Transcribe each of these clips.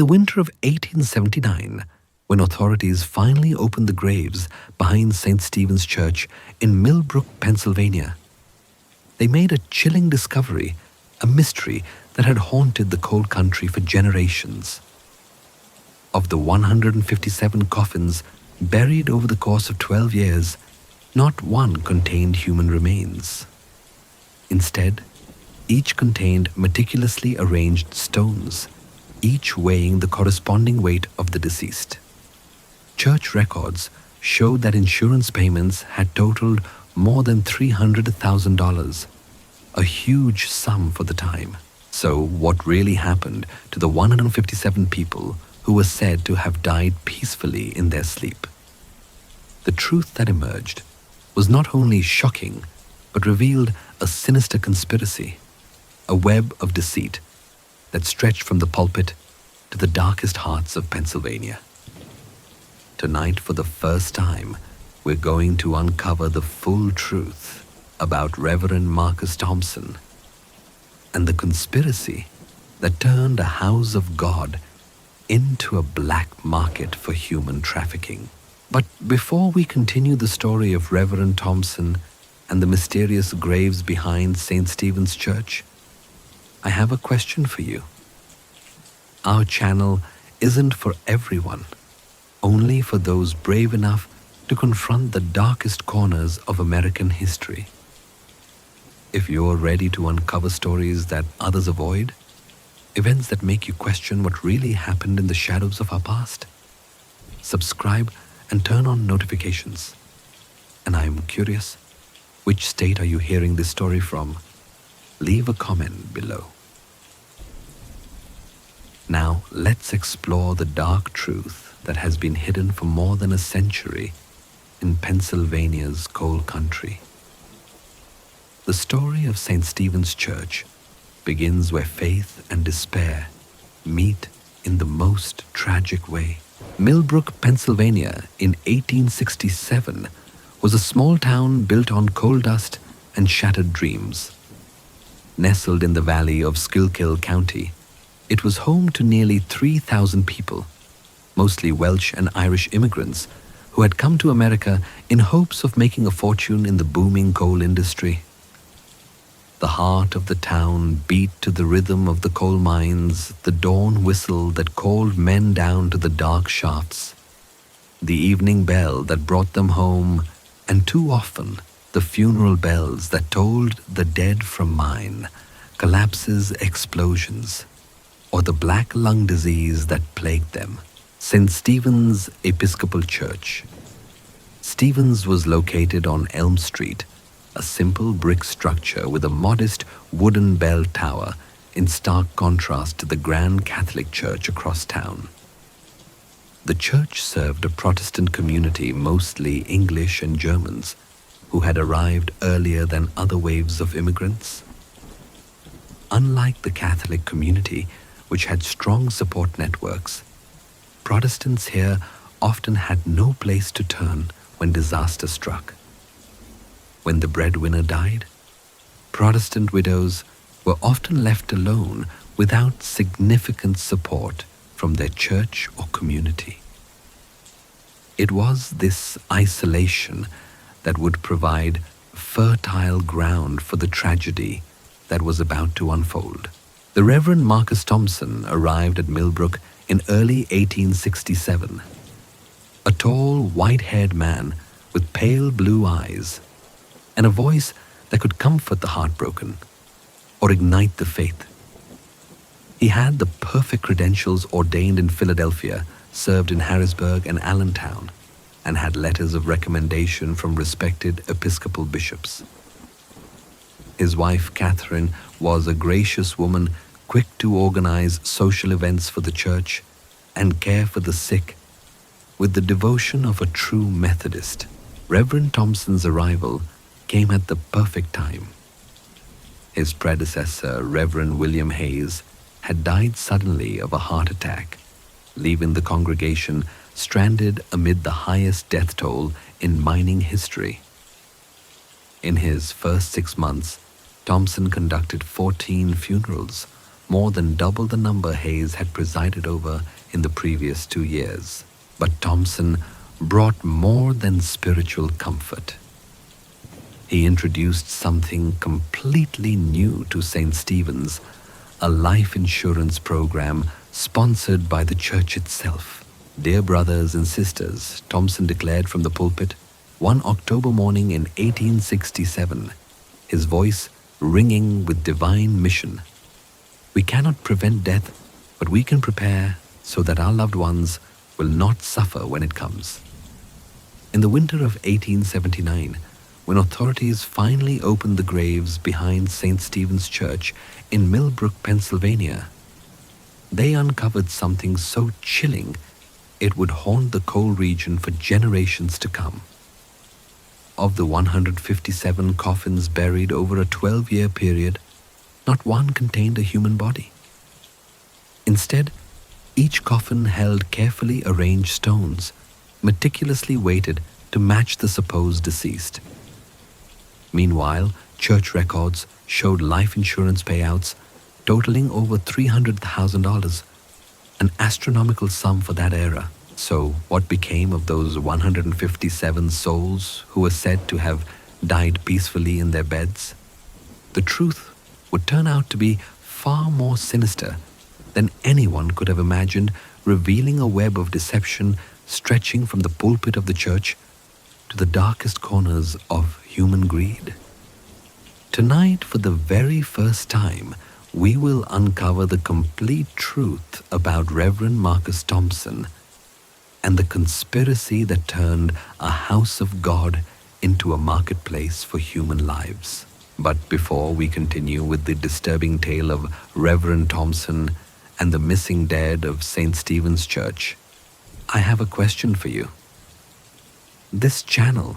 the winter of 1879, when authorities finally opened the graves behind St. Stephen's Church in Millbrook, Pennsylvania, they made a chilling discovery, a mystery that had haunted the coal country for generations. Of the 157 coffins buried over the course of 12 years, not one contained human remains. Instead, each contained meticulously arranged stones, each weighing the corresponding weight of the deceased. Church records showed that insurance payments had totaled more than $300,000, a huge sum for the time. So what really happened to the 157 people who were said to have died peacefully in their sleep? The truth that emerged was not only shocking, but revealed a sinister conspiracy, a web of deceit that stretched from the pulpit to the darkest hearts of Pennsylvania. Tonight, for the first time, we're going to uncover the full truth about Reverend Marcus Thompson and the conspiracy that turned a house of God into a black market for human trafficking. But before we continue the story of Reverend Thompson and the mysterious graves behind St. Stephen's Church, I have a question for you. Our channel isn't for everyone, only for those brave enough to confront the darkest corners of American history. If you're ready to uncover stories that others avoid, events that make you question what really happened in the shadows of our past, subscribe and turn on notifications. And I'm curious, which state are you hearing this story from? Leave a comment below. Now let's explore the dark truth that has been hidden for more than a century in Pennsylvania's coal country. The story of St. Stephen's Church begins where faith and despair meet in the most tragic way. Millbrook, Pennsylvania in 1867 was a small town built on coal dust and shattered dreams. Nestled in the valley of Schuylkill County, it was home to nearly 3,000 people, mostly Welsh and Irish immigrants who had come to America in hopes of making a fortune in the booming coal industry. The heart of the town beat to the rhythm of the coal mines, the dawn whistle that called men down to the dark shafts, the evening bell that brought them home, and too often the funeral bells that told the dead from mine, collapses, explosions, or the black lung disease that plagued them. St. Stephen's Episcopal Church. Stephen's was located on Elm Street, a simple brick structure with a modest wooden bell tower in stark contrast to the grand Catholic church across town. The church served a Protestant community, mostly English and Germans, who had arrived earlier than other waves of immigrants. Unlike the Catholic community, which had strong support networks, Protestants here often had no place to turn when disaster struck. When the breadwinner died, Protestant widows were often left alone without significant support from their church or community. It was this isolation that would provide fertile ground for the tragedy that was about to unfold. The Reverend Marcus Thompson arrived at Millbrook in early 1867, a tall, white-haired man with pale blue eyes and a voice that could comfort the heartbroken or ignite the faith. He had the perfect credentials, ordained in Philadelphia, served in Harrisburg and Allentown, and had letters of recommendation from respected Episcopal bishops. His wife, Catherine, was a gracious woman, quick to organize social events for the church and care for the sick with the devotion of a true Methodist. Reverend Thompson's arrival came at the perfect time. His predecessor, Reverend William Hayes, had died suddenly of a heart attack, leaving the congregation stranded amid the highest death toll in mining history. In his first 6 months, Thompson conducted 14 funerals, more than double the number Hayes had presided over in the previous 2 years. But Thompson brought more than spiritual comfort. He introduced something completely new to St. Stephen's, a life insurance program sponsored by the church itself. Dear brothers and sisters, Thompson declared from the pulpit one October morning in 1867, his voice ringing with divine mission. We cannot prevent death, but we can prepare so that our loved ones will not suffer when it comes. In the winter of 1879, when authorities finally opened the graves behind St. Stephen's Church in Millbrook, Pennsylvania, they uncovered something so chilling it would haunt the coal region for generations to come. Of the 157 coffins buried over a 12-year period, not one contained a human body. Instead, each coffin held carefully arranged stones, meticulously weighted to match the supposed deceased. Meanwhile, church records showed life insurance payouts totaling over $300,000, an astronomical sum for that era. So, what became of those 157 souls who were said to have died peacefully in their beds? The truth would turn out to be far more sinister than anyone could have imagined, revealing a web of deception stretching from the pulpit of the church to the darkest corners of human greed. Tonight, for the very first time, we will uncover the complete truth about Reverend Marcus Thompson and the conspiracy that turned a house of God into a marketplace for human lives. But before we continue with the disturbing tale of Reverend Thompson and the missing dead of St. Stephen's Church, I have a question for you. This channel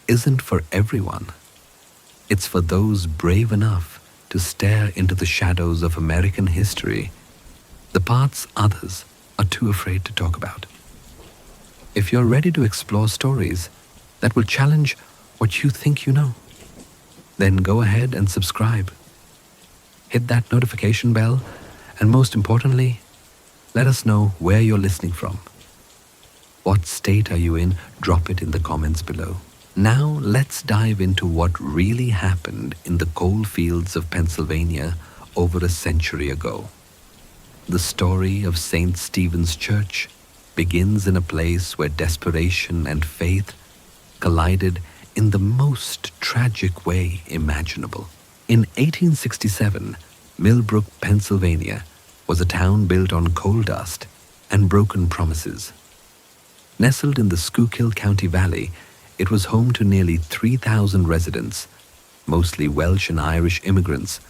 isn't for everyone. It's for those brave enough to stare into the shadows of American history, the parts others are too afraid to talk about. If you're ready to explore stories that will challenge what you think you know, then go ahead and subscribe. Hit that notification bell, and most importantly, let us know where you're listening from. What state are you in? Drop it in the comments below. Now let's dive into what really happened in the coal fields of Pennsylvania over a century ago. The story of St. Stephen's Church begins in a place where desperation and faith collided in the most tragic way imaginable. In 1867, Millbrook, Pennsylvania, was a town built on coal dust and broken promises. Nestled in the Schuylkill County Valley, it was home to nearly 3,000 residents, mostly Welsh and Irish immigrants,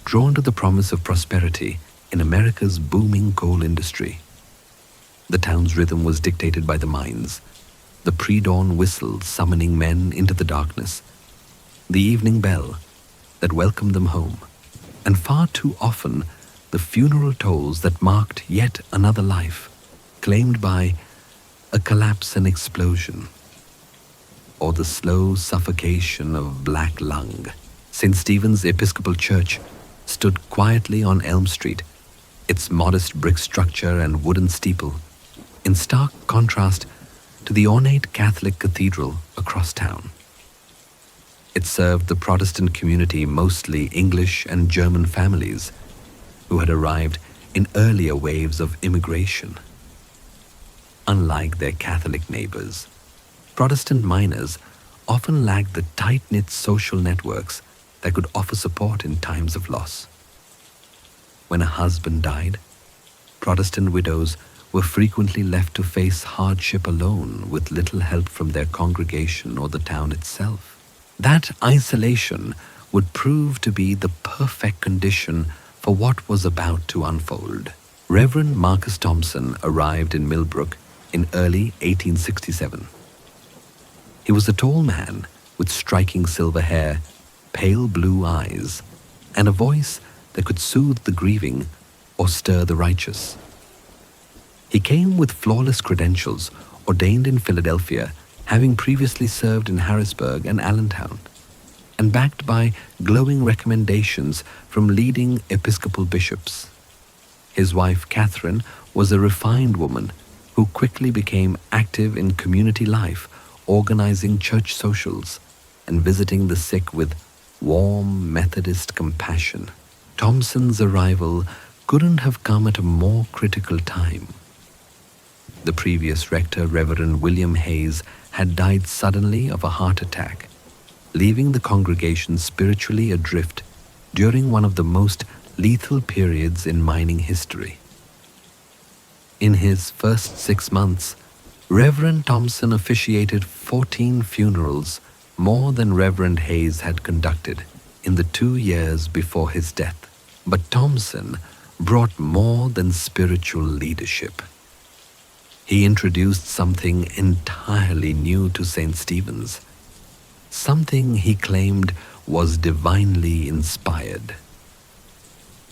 drawn to the promise of prosperity in America's booming coal industry. The town's rhythm was dictated by the mines, the pre-dawn whistle summoning men into the darkness, the evening bell that welcomed them home, and far too often the funeral tolls that marked yet another life, claimed by a collapse and explosion, or the slow suffocation of black lung. St. Stephen's Episcopal Church stood quietly on Elm Street, its modest brick structure and wooden steeple, in stark contrast to the ornate Catholic cathedral across town. It served the Protestant community, mostly English and German families, who had arrived in earlier waves of immigration. Unlike their Catholic neighbors, Protestant miners often lacked the tight-knit social networks that could offer support in times of loss. When a husband died, Protestant widows were frequently left to face hardship alone with little help from their congregation or the town itself. That isolation would prove to be the perfect condition for what was about to unfold. Reverend Marcus Thompson arrived in Millbrook in early 1867. He was a tall man with striking silver hair, pale blue eyes, and a voice that could soothe the grieving or stir the righteous. He came with flawless credentials, ordained in Philadelphia, having previously served in Harrisburg and Allentown, and backed by glowing recommendations from leading Episcopal bishops. His wife, Catherine, was a refined woman who quickly became active in community life, organizing church socials and visiting the sick with warm Methodist compassion. Thompson's arrival couldn't have come at a more critical time. The previous rector, Reverend William Hayes, had died suddenly of a heart attack, leaving the congregation spiritually adrift during one of the most lethal periods in mining history. In his first 6 months, Reverend Thompson officiated 14 funerals, more than Reverend Hayes had conducted in the 2 years before his death. But Thompson brought more than spiritual leadership. He introduced something entirely new to St. Stephen's, something he claimed was divinely inspired.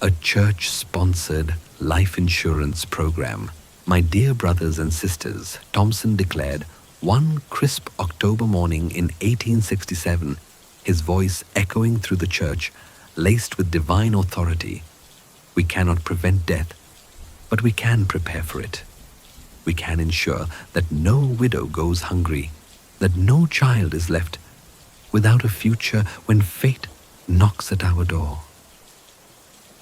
A church-sponsored life insurance program. My dear brothers and sisters, Thompson declared one crisp October morning in 1867, his voice echoing through the church, laced with divine authority. We cannot prevent death, but we can prepare for it. We can ensure that no widow goes hungry, that no child is left without a future when fate knocks at our door.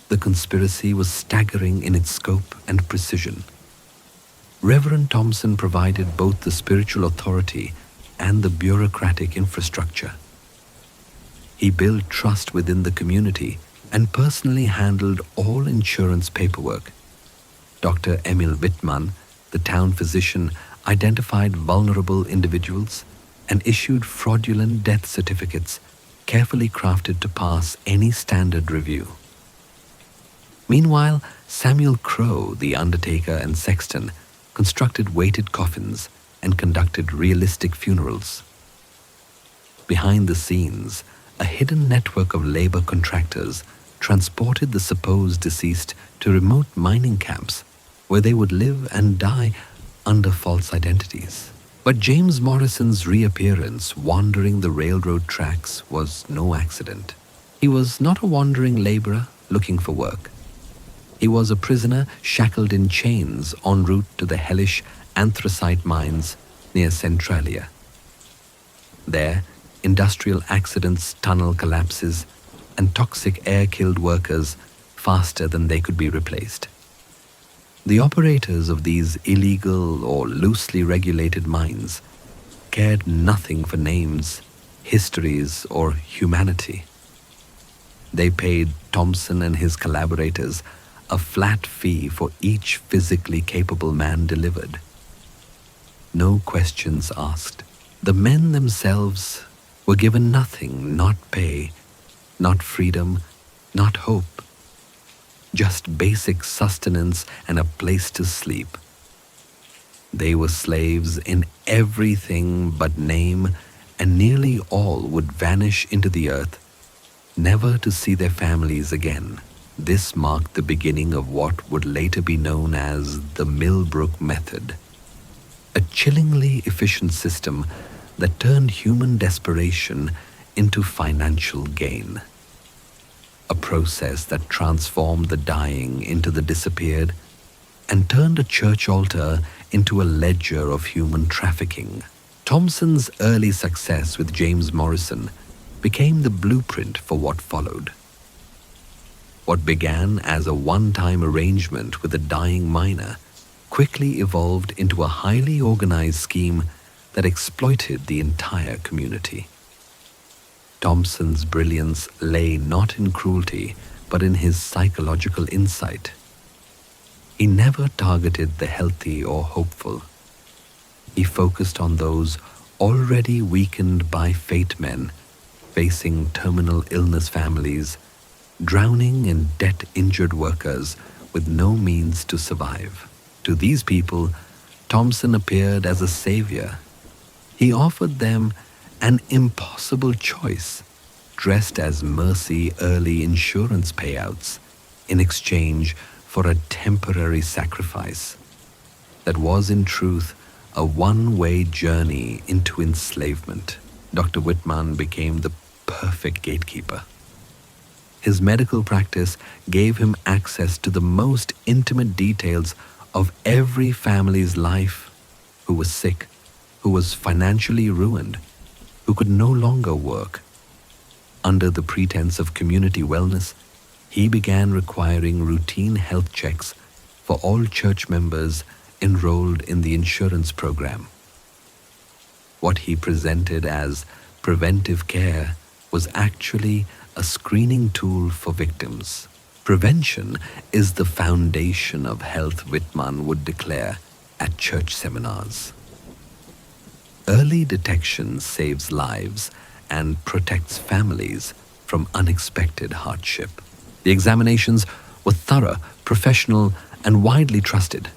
The conspiracy was staggering in its scope and precision. Reverend Thompson provided both the spiritual authority and the bureaucratic infrastructure. He built trust within the community and personally handled all insurance paperwork. Dr. Emil Wittmann, the town physician, identified vulnerable individuals and issued fraudulent death certificates carefully crafted to pass any standard review. Meanwhile, Samuel Crowe, the undertaker and sexton, constructed weighted coffins and conducted realistic funerals. Behind the scenes, a hidden network of labor contractors transported the supposed deceased to remote mining camps where they would live and die under false identities. But James Morrison's reappearance wandering the railroad tracks was no accident. He was not a wandering laborer looking for work. He was a prisoner shackled in chains en route to the hellish anthracite mines near Centralia. There, industrial accidents, tunnel collapses, and toxic air killed workers faster than they could be replaced. The operators of these illegal or loosely regulated mines cared nothing for names, histories, or humanity. They paid Thompson and his collaborators a flat fee for each physically capable man delivered. No questions asked. The men themselves were given nothing, not pay, not freedom, not hope, just basic sustenance and a place to sleep. They were slaves in everything but name, and nearly all would vanish into the earth, never to see their families again. This marked the beginning of what would later be known as the Millbrook Method, a chillingly efficient system that turned human desperation into financial gain. A process that transformed the dying into the disappeared and turned a church altar into a ledger of human trafficking. Thompson's early success with James Morrison became the blueprint for what followed. What began as a one-time arrangement with a dying miner quickly evolved into a highly organized scheme that exploited the entire community. Thompson's brilliance lay not in cruelty, but in his psychological insight. He never targeted the healthy or hopeful. He focused on those already weakened by fate men, facing terminal illness families, drowning and debt-injured workers with no means to survive. To these people, Thompson appeared as a savior. He offered them an impossible choice, dressed as mercy early insurance payouts in exchange for a temporary sacrifice that was in truth a one-way journey into enslavement. Dr. Whitman became the perfect gatekeeper. His medical practice gave him access to the most intimate details of every family's life who was sick, who was financially ruined, who could no longer work. Under the pretense of community wellness, he began requiring routine health checks for all church members enrolled in the insurance program. What he presented as preventive care was actually a screening tool for victims. Prevention is the foundation of health, Whitman would declare at church seminars. Early detection saves lives and protects families from unexpected hardship. The examinations were thorough, professional, and widely trusted.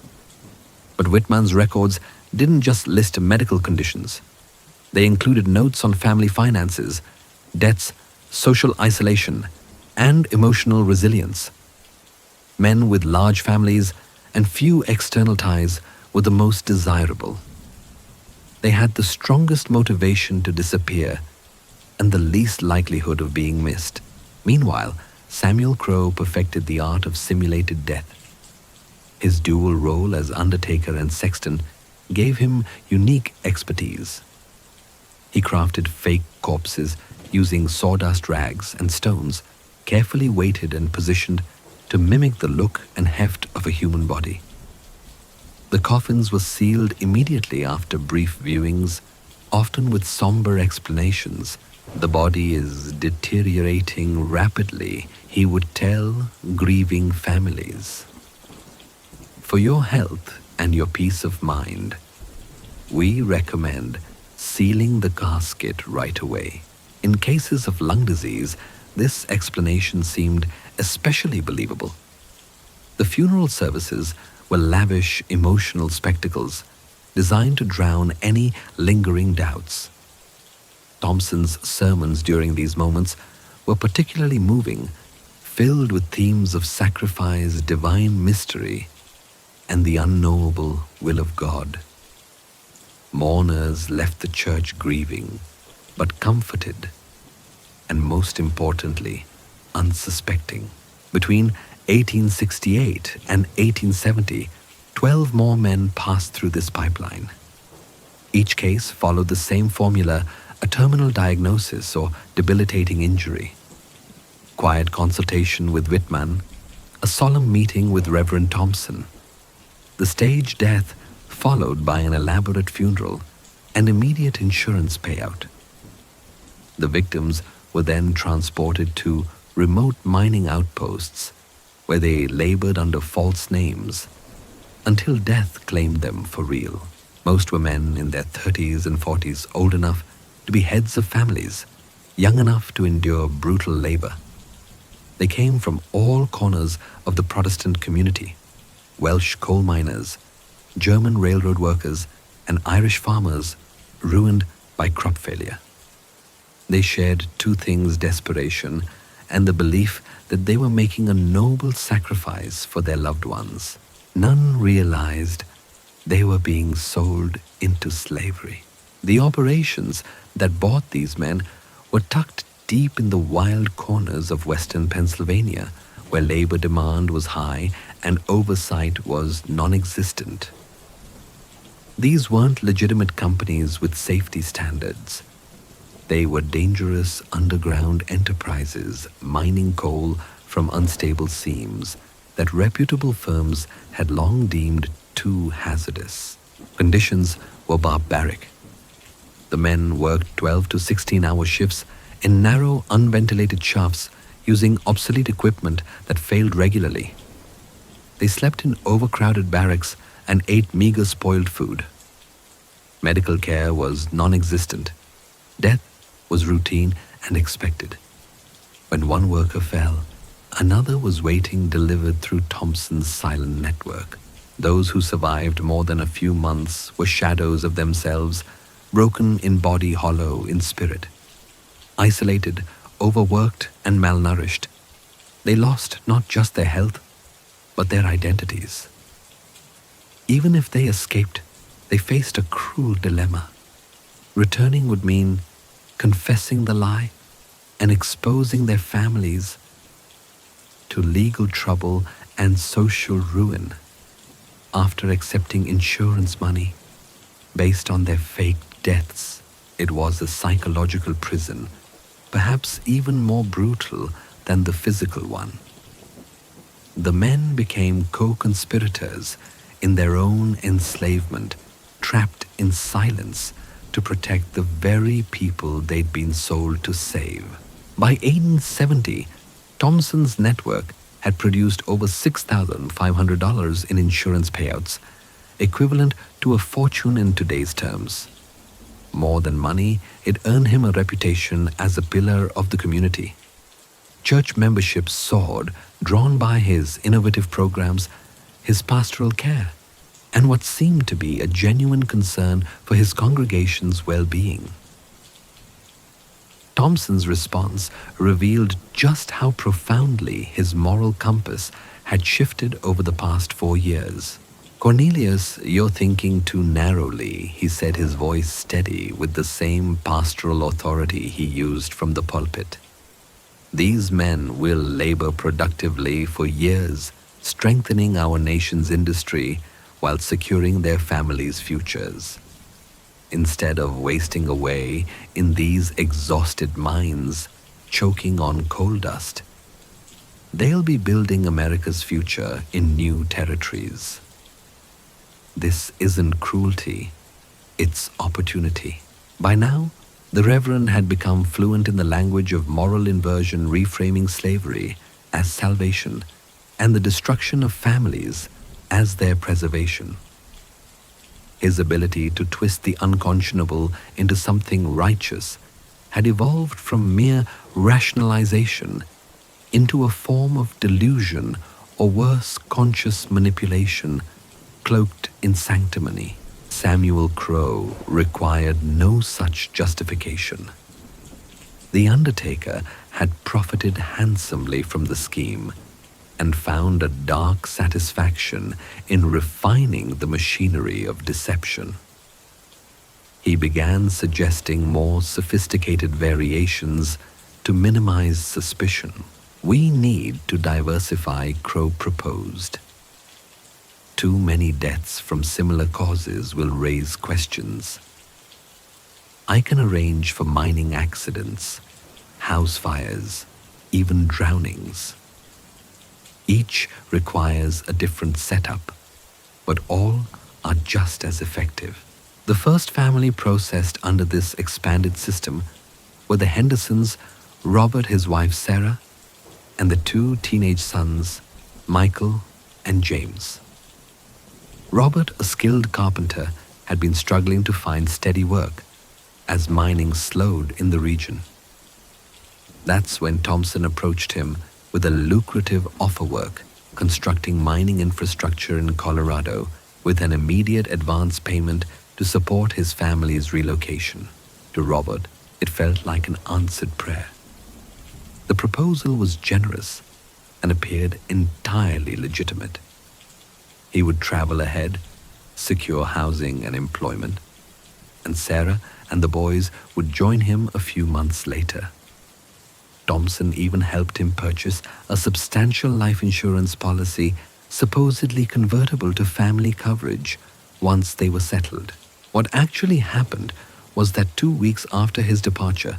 But Whitman's records didn't just list medical conditions. They included notes on family finances, debts, social isolation, and emotional resilience. Men with large families and few external ties were the most desirable. They had the strongest motivation to disappear and the least likelihood of being missed. Meanwhile, Samuel Crowe perfected the art of simulated death. His dual role as undertaker and sexton gave him unique expertise. He crafted fake corpses using sawdust rags and stones, carefully weighted and positioned to mimic the look and heft of a human body. The coffins were sealed immediately after brief viewings, often with somber explanations. "The body is deteriorating rapidly," he would tell grieving families. "For your health and your peace of mind, we recommend sealing the casket right away." In cases of lung disease, this explanation seemed especially believable. The funeral services were lavish emotional spectacles designed to drown any lingering doubts. Thompson's sermons during these moments were particularly moving, filled with themes of sacrifice, divine mystery, and the unknowable will of God. Mourners left the church grieving, but comforted, and most importantly, unsuspecting. Between 1868 and 1870, 12 more men passed through this pipeline. Each case followed the same formula: a terminal diagnosis or debilitating injury, quiet consultation with Whitman, a solemn meeting with Reverend Thompson, the stage death followed by an elaborate funeral and immediate insurance payout. The victims were then transported to remote mining outposts where they labored under false names until death claimed them for real. Most were men in their 30s and 40s, old enough to be heads of families, young enough to endure brutal labor. They came from all corners of the Protestant community: Welsh coal miners, German railroad workers, and Irish farmers ruined by crop failure. They shared two things: desperation and the belief that they were making a noble sacrifice for their loved ones. None realized they were being sold into slavery. The operations that bought these men were tucked deep in the wild corners of western Pennsylvania, where labor demand was high and oversight was non-existent. These weren't legitimate companies with safety standards. They were dangerous underground enterprises mining coal from unstable seams that reputable firms had long deemed too hazardous. Conditions were barbaric. The men worked 12 to 16-hour shifts in narrow, unventilated shafts using obsolete equipment that failed regularly. They slept in overcrowded barracks and ate meager spoiled food. Medical care was non-existent. Death was routine and expected. When one worker fell, another was waiting, delivered through Thompson's silent network. Those who survived more than a few months were shadows of themselves, broken in body, hollow in spirit. Isolated, overworked, and malnourished, they lost not just their health, but their identities. Even if they escaped, they faced a cruel dilemma. Returning would mean confessing the lie and exposing their families to legal trouble and social ruin after accepting insurance money based on their fake deaths. It was a psychological prison, perhaps even more brutal than the physical one. The men became co-conspirators in their own enslavement, trapped in silence to protect the very people they'd been sold to save. By 1870, Thompson's network had produced over $6,500 in insurance payouts, equivalent to a fortune in today's terms. More than money, it earned him a reputation as a pillar of the community. Church memberships soared, drawn by his innovative programs, his pastoral care, and what seemed to be a genuine concern for his congregation's well-being. Thompson's response revealed just how profoundly his moral compass had shifted over the past 4 years. "Cornelius, you're thinking too narrowly," he said, his voice steady with the same pastoral authority he used from the pulpit. "These men will labor productively for years, strengthening our nation's industry while securing their families' futures. Instead of wasting away in these exhausted mines, choking on coal dust, they'll be building America's future in new territories. This isn't cruelty, it's opportunity." By now, the Reverend had become fluent in the language of moral inversion, reframing slavery as salvation and the destruction of families as their preservation. His ability to twist the unconscionable into something righteous had evolved from mere rationalization into a form of delusion, or worse, conscious manipulation cloaked in sanctimony. Samuel Crowe required no such justification. The undertaker had profited handsomely from the scheme and found a dark satisfaction in refining the machinery of deception. He began suggesting more sophisticated variations to minimize suspicion. "We need to diversify," Crowe proposed. "Too many deaths from similar causes will raise questions. I can arrange for mining accidents, house fires, even drownings. Each requires a different setup, but all are just as effective." The first family processed under this expanded system were the Hendersons, Robert, his wife Sarah, and the 2 teenage sons, Michael and James. Robert, a skilled carpenter, had been struggling to find steady work as mining slowed in the region. That's when Thompson approached him with a lucrative offer work, constructing mining infrastructure in Colorado with an immediate advance payment to support his family's relocation. To Robert, it felt like an answered prayer. The proposal was generous and appeared entirely legitimate. He would travel ahead, secure housing and employment, and Sarah and the boys would join him a few months later. Thompson even helped him purchase a substantial life insurance policy, supposedly convertible to family coverage once they were settled. What actually happened was that 2 weeks after his departure,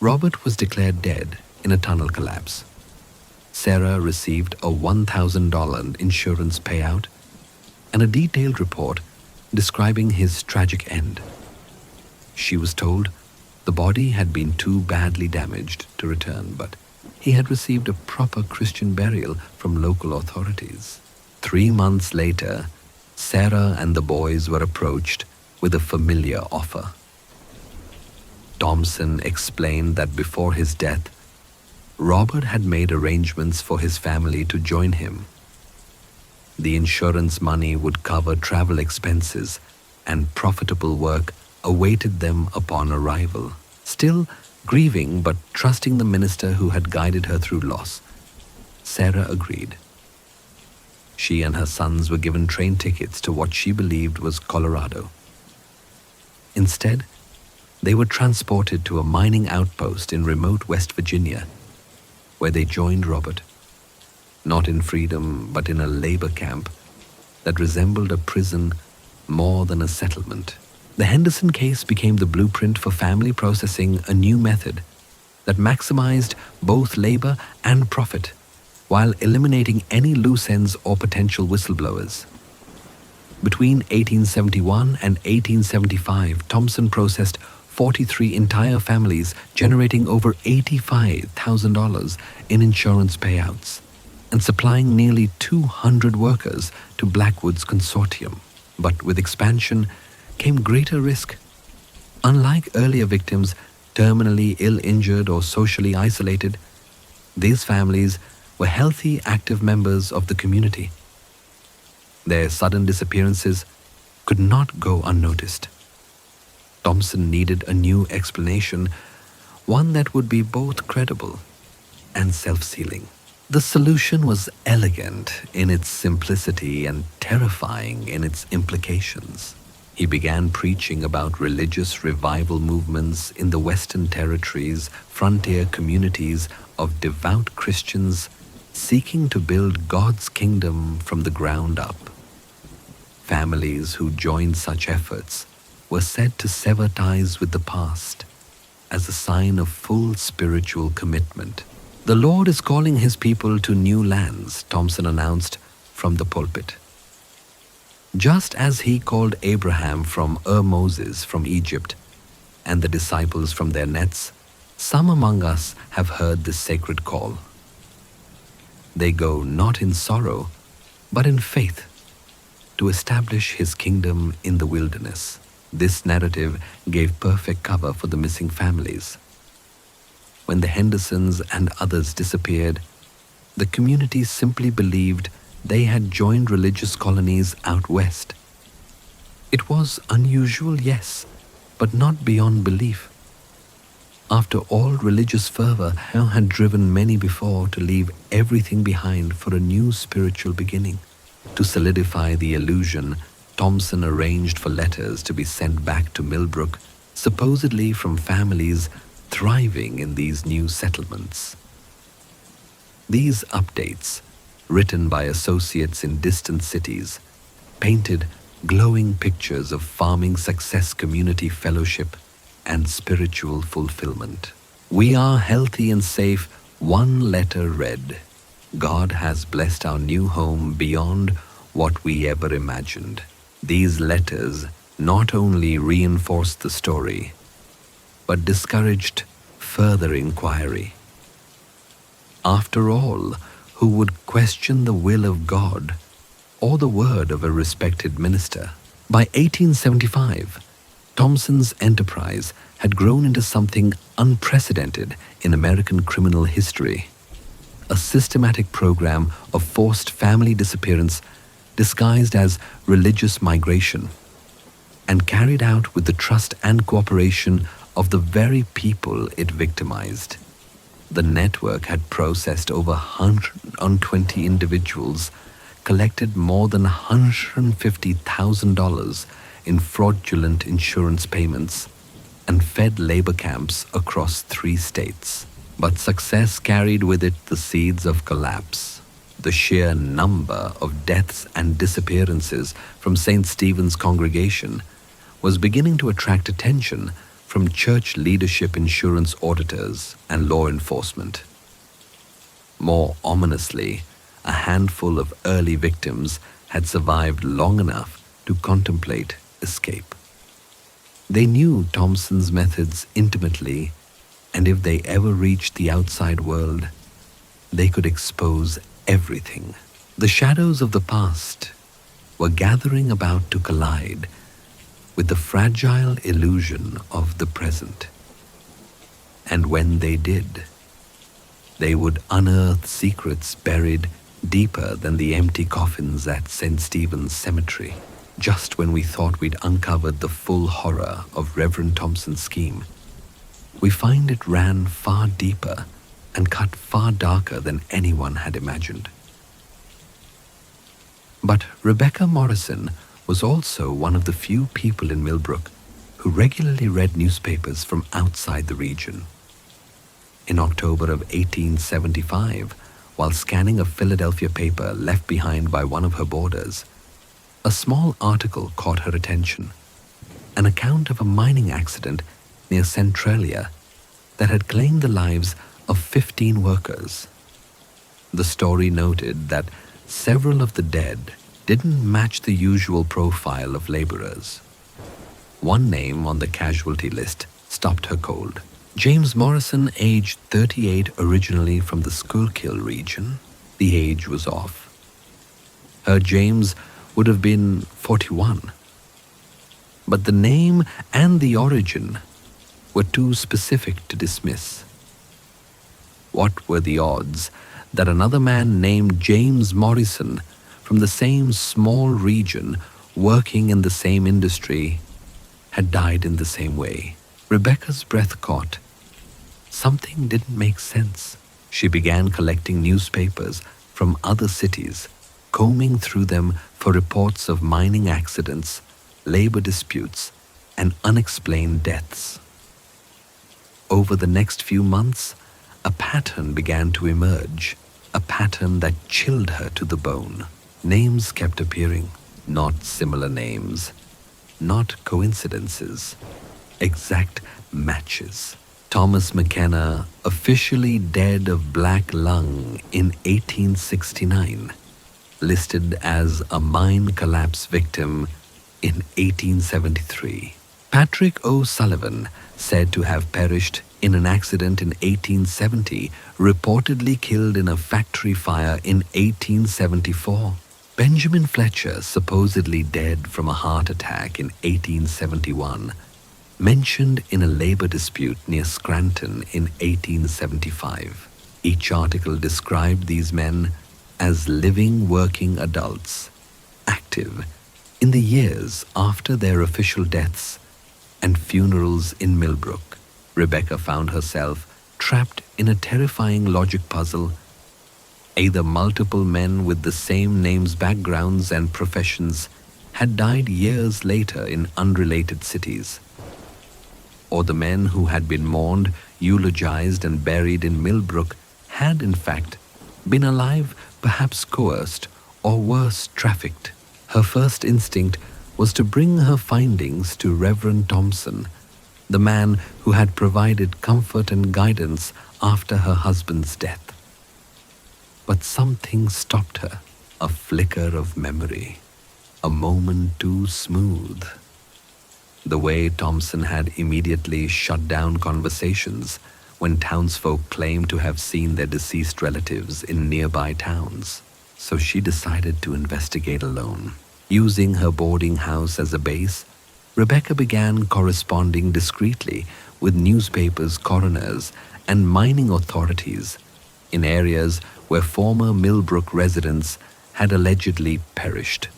Robert was declared dead in a tunnel collapse. Sarah received a $1,000 insurance payout and a detailed report describing his tragic end. She was told the body had been too badly damaged to return, but he had received a proper Christian burial from local authorities. 3 months later, Sarah and the boys were approached with a familiar offer. Thompson explained that before his death, Robert had made arrangements for his family to join him. The insurance money would cover travel expenses, and profitable work awaited them upon arrival. Still grieving but trusting the minister who had guided her through loss, Sarah agreed. She and her sons were given train tickets to what she believed was Colorado. Instead, they were transported to a mining outpost in remote West Virginia, where they joined Robert. not in freedom but in a labor camp that resembled a prison more than a settlement. The Henderson case became the blueprint for family processing, a new method that maximized both labor and profit while eliminating any loose ends or potential whistleblowers. Between 1871 and 1875, Thompson processed 43 entire families, generating over $85,000 in insurance payouts and supplying nearly 200 workers to Blackwood's consortium. But with expansion came greater risk. Unlike earlier victims, terminally ill, injured, or socially isolated, these families were healthy, active members of the community. Their sudden disappearances could not go unnoticed. Thompson needed a new explanation, one that would be both credible and self-sealing. The solution was elegant in its simplicity and terrifying in its implications. He began preaching about religious revival movements in the Western Territories, frontier communities of devout Christians seeking to build God's kingdom from the ground up. Families who joined such efforts were said to sever ties with the past as a sign of full spiritual commitment. "The Lord is calling His people to new lands," Thompson announced from the pulpit. Just as He called Abraham from Moses from Egypt and the disciples from their nets, some among us have heard this sacred call. They go not in sorrow, but in faith, to establish His kingdom in the wilderness. This narrative gave perfect cover for the missing families. When the Hendersons and others disappeared, the community simply believed they had joined religious colonies out west. It was unusual, yes, but not beyond belief. After all, religious fervor had driven many before to leave everything behind for a new spiritual beginning. To solidify the illusion, Thompson arranged for letters to be sent back to Millbrook, supposedly from families thriving in these new settlements. These updates, written by associates in distant cities, painted glowing pictures of farming success, community fellowship, and spiritual fulfillment. "We are healthy and safe," one letter read. "God has blessed our new home beyond what we ever imagined." These letters not only reinforced the story, but discouraged further inquiry. After all, who would question the will of God or the word of a respected minister? By 1875, Thompson's enterprise had grown into something unprecedented in American criminal history. A systematic program of forced family disappearance disguised as religious migration, and carried out with the trust and cooperation of the very people it victimized. The network had processed over 120 individuals, collected more than $150,000 in fraudulent insurance payments, and fed labor camps across 3 states. But success carried with it the seeds of collapse. The sheer number of deaths and disappearances from St. Stephen's congregation was beginning to attract attention from church leadership, insurance auditors, and law enforcement. More ominously, a handful of early victims had survived long enough to contemplate escape. They knew Thompson's methods intimately, and if they ever reached the outside world, they could expose everything. The shadows of the past were gathering about to collide with the fragile illusion of the present. And when they did, they would unearth secrets buried deeper than the empty coffins at St. Stephen's Cemetery. Just when we thought we'd uncovered the full horror of Reverend Thompson's scheme, we find it ran far deeper and cut far darker than anyone had imagined. But Rebecca Morrison was also one of the few people in Millbrook who regularly read newspapers from outside the region. In October of 1875, while scanning a Philadelphia paper left behind by one of her boarders, a small article caught her attention, an account of a mining accident near Centralia that had claimed the lives of 15 workers. The story noted that several of the dead didn't match the usual profile of laborers. One name on the casualty list stopped her cold. James Morrison, aged 38, originally from the Schuylkill region. The age was off. Her James would have been 41. But the name and the origin were too specific to dismiss. What were the odds that another man named James Morrison, from the same small region, working in the same industry, had died in the same way? Rebecca's breath caught. Something didn't make sense. She began collecting newspapers from other cities, combing through them for reports of mining accidents, labor disputes, and unexplained deaths. Over the next few months, a pattern began to emerge, a pattern that chilled her to the bone. Names kept appearing, not similar names, not coincidences, exact matches. Thomas McKenna, officially dead of black lung in 1869, listed as a mine collapse victim in 1873. Patrick O'Sullivan, said to have perished in an accident in 1870, reportedly killed in a factory fire in 1874. Benjamin Fletcher, supposedly dead from a heart attack in 1871, mentioned in a labor dispute near Scranton in 1875. Each article described these men as living working adults, active in the years after their official deaths and funerals in Millbrook. Rebecca found herself trapped in a terrifying logic puzzle. Either multiple men with the same names, backgrounds, and professions had died years later in unrelated cities, or the men who had been mourned, eulogized, and buried in Millbrook had, in fact, been alive, perhaps coerced, or worse, trafficked. Her first instinct was to bring her findings to Reverend Thompson, the man who had provided comfort and guidance after her husband's death. But something stopped her, a flicker of memory, a moment too smooth. The way Thompson had immediately shut down conversations when townsfolk claimed to have seen their deceased relatives in nearby towns. So she decided to investigate alone. Using her boarding house as a base, Rebecca began corresponding discreetly with newspapers, coroners, and mining authorities in areas where former Millbrook residents had allegedly perished.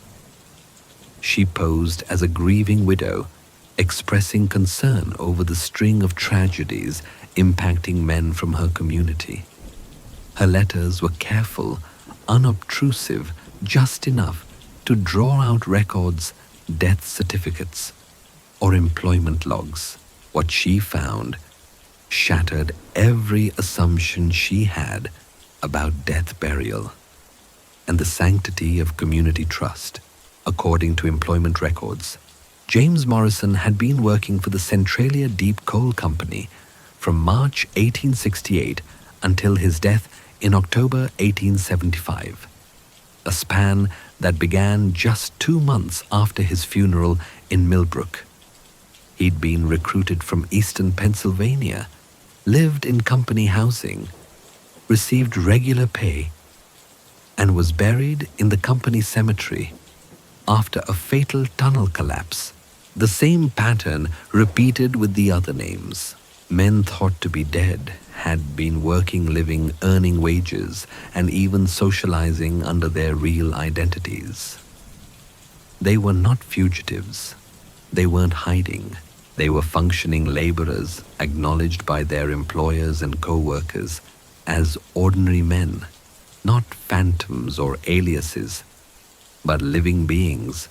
She posed as a grieving widow, expressing concern over the string of tragedies impacting men from her community. Her letters were careful, unobtrusive, just enough to draw out records, death certificates, or employment logs. What she found shattered every assumption she had about death, burial, and the sanctity of community trust. According to employment records, James Morrison had been working for the Centralia Deep Coal Company from March 1868 until his death in October 1875, a span that began just 2 months after his funeral in Millbrook. He'd been recruited from eastern Pennsylvania, lived in company housing, received regular pay, and was buried in the company cemetery after a fatal tunnel collapse. The same pattern repeated with the other names. Men thought to be dead had been working, living, earning wages, and even socializing under their real identities. They were not fugitives. They weren't hiding. They were functioning laborers, acknowledged by their employers and co-workers as ordinary men, not phantoms or aliases, but living beings,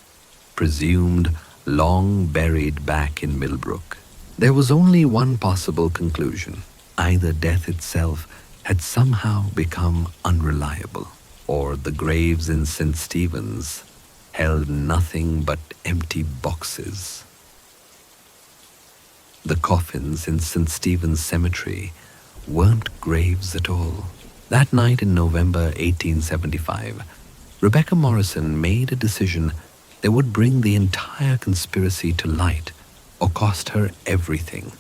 presumed long buried back in Millbrook. There was only one possible conclusion. Either death itself had somehow become unreliable, or the graves in St. Stephen's held nothing but empty boxes. The coffins in St. Stephen's Cemetery weren't graves at all. That night in November 1875, Rebecca Morrison made a decision that would bring the entire conspiracy to light or cost her everything.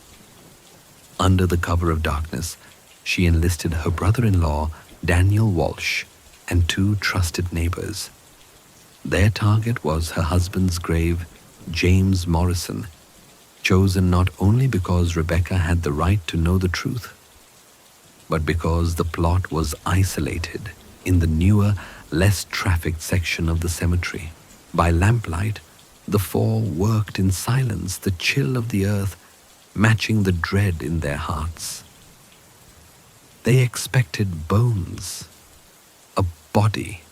Under the cover of darkness, she enlisted her brother-in-law, Daniel Walsh, and two trusted neighbors. Their target was her husband's grave, James Morrison, chosen not only because Rebecca had the right to know the truth, but because the plot was isolated in the newer, less trafficked section of the cemetery. By lamplight, the four worked in silence, the chill of the earth matching the dread in their hearts. They expected bones, a body,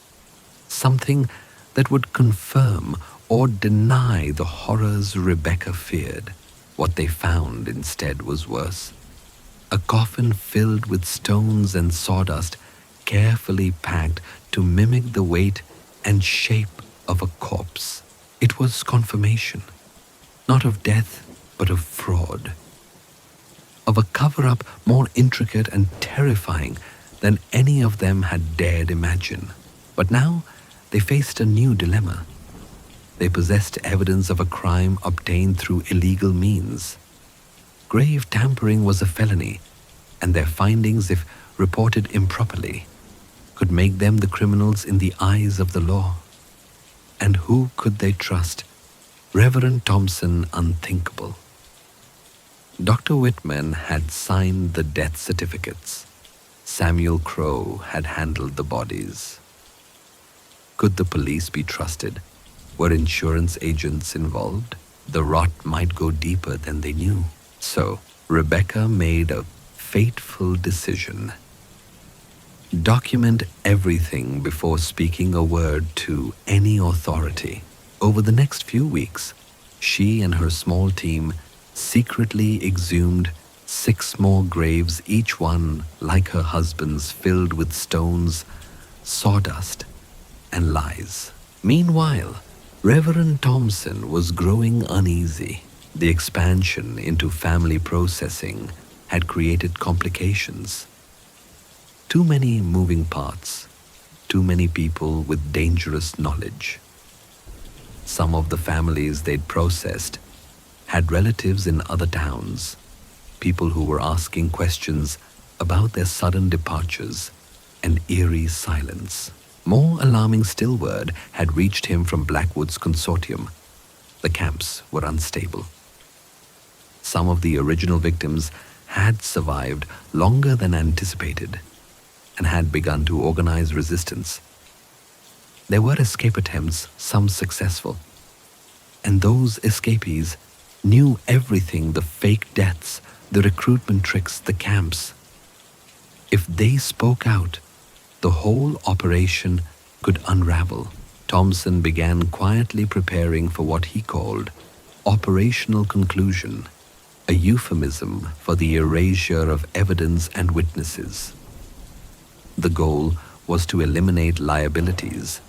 something that would confirm or deny the horrors Rebecca feared. What they found instead was worse. A coffin filled with stones and sawdust, carefully packed to mimic the weight and shape of a corpse. It was confirmation, not of death, but of fraud. Of a cover-up more intricate and terrifying than any of them had dared imagine. But now they faced a new dilemma. They possessed evidence of a crime obtained through illegal means. Grave tampering was a felony, and their findings, if reported improperly, could make them the criminals in the eyes of the law. And who could they trust? Reverend Thompson, unthinkable. Dr. Whitman had signed the death certificates. Samuel Crowe had handled the bodies. Could the police be trusted? Were insurance agents involved? The rot might go deeper than they knew. So, Rebecca made a fateful decision. Document everything before speaking a word to any authority. Over the next few weeks, she and her small team secretly exhumed 6 more graves, each one, like her husband's, filled with stones, sawdust, and lies. Meanwhile, Reverend Thompson was growing uneasy. The expansion into family processing had created complications. Too many moving parts, too many people with dangerous knowledge. Some of the families they'd processed had relatives in other towns, people who were asking questions about their sudden departures and eerie silence. More alarming still word had reached him from Blackwood's consortium. The camps were unstable. Some of the original victims had survived longer than anticipated and had begun to organize resistance. There were escape attempts, some successful, and those escapees knew everything: the fake deaths, the recruitment tricks, the camps. If they spoke out, the whole operation could unravel. Thompson began quietly preparing for what he called operational conclusion, a euphemism for the erasure of evidence and witnesses. The goal was to eliminate liabilities,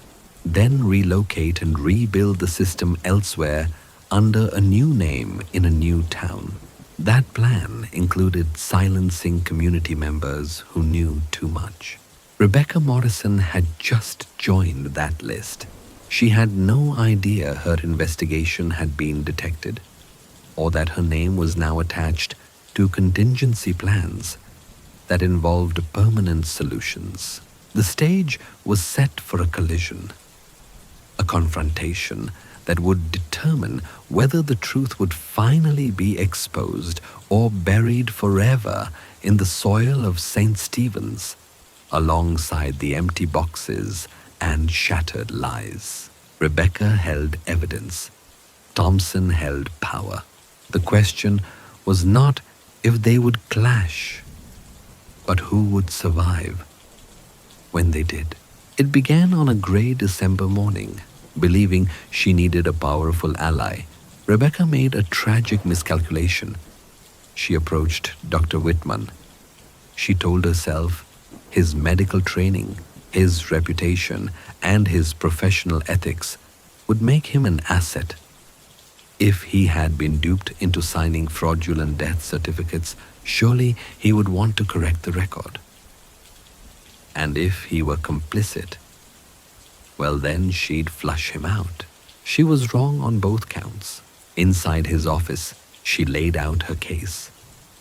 then relocate and rebuild the system elsewhere under a new name in a new town. That plan included silencing community members who knew too much. Rebecca Morrison had just joined that list. She had no idea her investigation had been detected, or that her name was now attached to contingency plans that involved permanent solutions. The stage was set for a collision, a confrontation that would determine whether the truth would finally be exposed or buried forever in the soil of St. Stephen's, alongside the empty boxes and shattered lies. Rebecca held evidence. Thompson held power. The question was not if they would clash, but who would survive when they did. It began on a grey December morning. Believing she needed a powerful ally, Rebecca made a tragic miscalculation. She approached Dr. Whitman. She told herself His medical training, his reputation, and his professional ethics would make him an asset. If he had been duped into signing fraudulent death certificates, surely he would want to correct the record. And if he were complicit, well then she'd flush him out. She was wrong on both counts. Inside his office, she laid out her case.